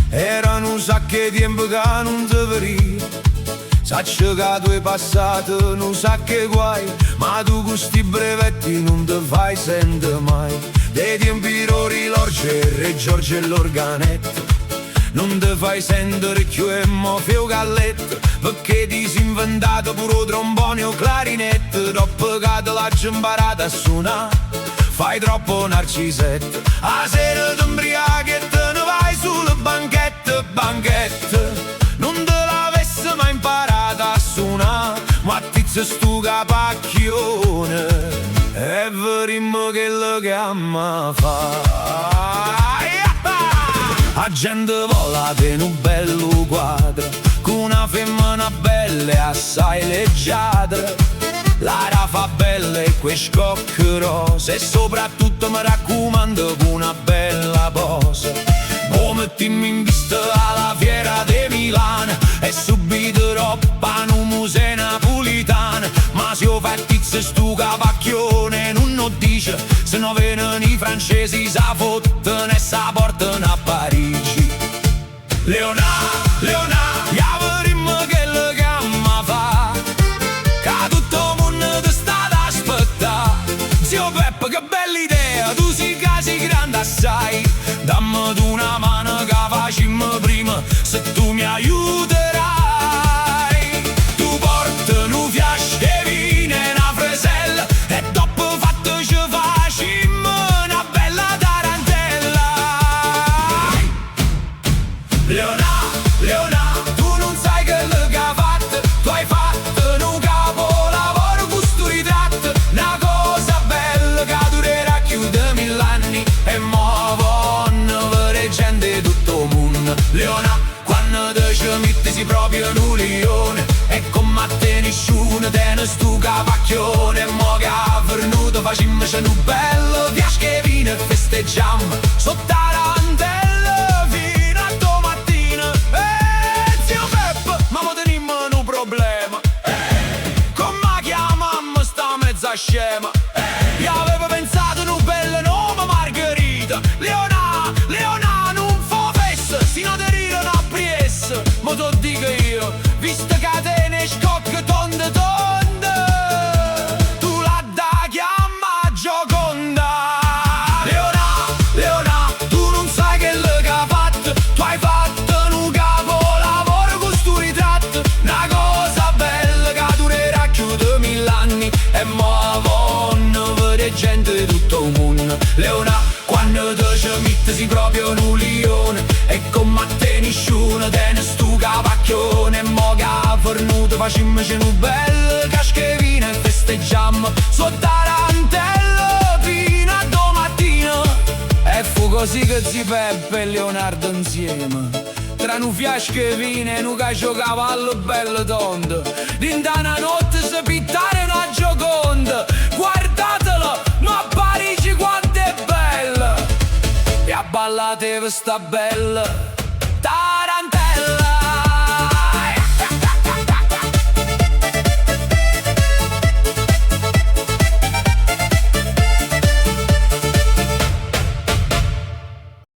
Erano un sacco di tempo che non ti vedi. Saccio che tu hai passato non sa che guai, ma tu con sti brevetti non ti fai sentire mai. Dei tempi l'orge, Re Giorgio e l'organetto, non ti fai sentire più e mo fio galletto, perché ti sei inventato pure trombone o clarinetto. Dopo che te l'hai imparata a suonare, fai troppo narcisetto. A sera ti imbriachi e te ne vai sulle banchette, banchette. Non te l'avessi mai imparata a suonare, ma tizio stu capacchione, e vedremo che lo chiama fa. La gente vola per un bello quadro, con una femmina bella e assai leggiadra. L'aria fa bella e quei scocchi rose, e soprattutto mi raccomando con una bella posa. O mettimmi in vista alla fiera di Milano e subito roba in un museo napolitano. Ma se io fattizio stu capacchione non lo dice, se no vengono i francesi sa fottono e sa portano a Parigi. Leonà, ya vedremo che lo chiama fa, che tutto il mondo ti sta ad aspettare. Zio Peppe, che bella idea, tu sei casi grande assai. Dammi tu una mano che facciamo prima, se tu mi aiuterai. Tu porti un fiasco e vino e una fresella, e dopo fatto ci facciamo una bella tarantella. Leonà, tu non sai che lo che hai fatto, tu hai fatto un capolavoro con sto ritratto. Una cosa bella che durerà più di 1000 anni, e muovono per gente tutto il mondo. Leonà, quando te ci metti sei proprio un leone, e come a te nessuno tiene stu capacchione. E mo che è venuto facciamoci un bello fiasco e vino e festeggiamo sotto la tarantella fino a domattina. Zio Peppe, ma mo tenimmo un problema, come chiamammo sta mezza scema? Io avevo pensato un bel nome, Margherita. Leonà non fa festa, si non aderire a Priesse. Ma te lo dico io, visto che te ne scocca tonde, tu la da chiama Gioconda. Leonà, tu non sai che lo che hai fatto, tu hai fatto un capolavoro con sto ritratto. Una cosa bella che durerà più di 1000 anni, e muovono per gente di tutto il mondo. Leonà, quando te ci metti sei proprio un leone, e come a te nessuno tiene stu capacchione. E mo che è venuto facciamoci un bel casco e vino e festeggiamo sotto tarantella fino a domattina. E fu così che zio Peppe e Leonardo insieme, tra un fiasco e vino e un caciocavallo bello tondo, dinda una notte si pittare una Gioconda. Guardatela, ma Parigi quanto è bella, e a ballate sta bella.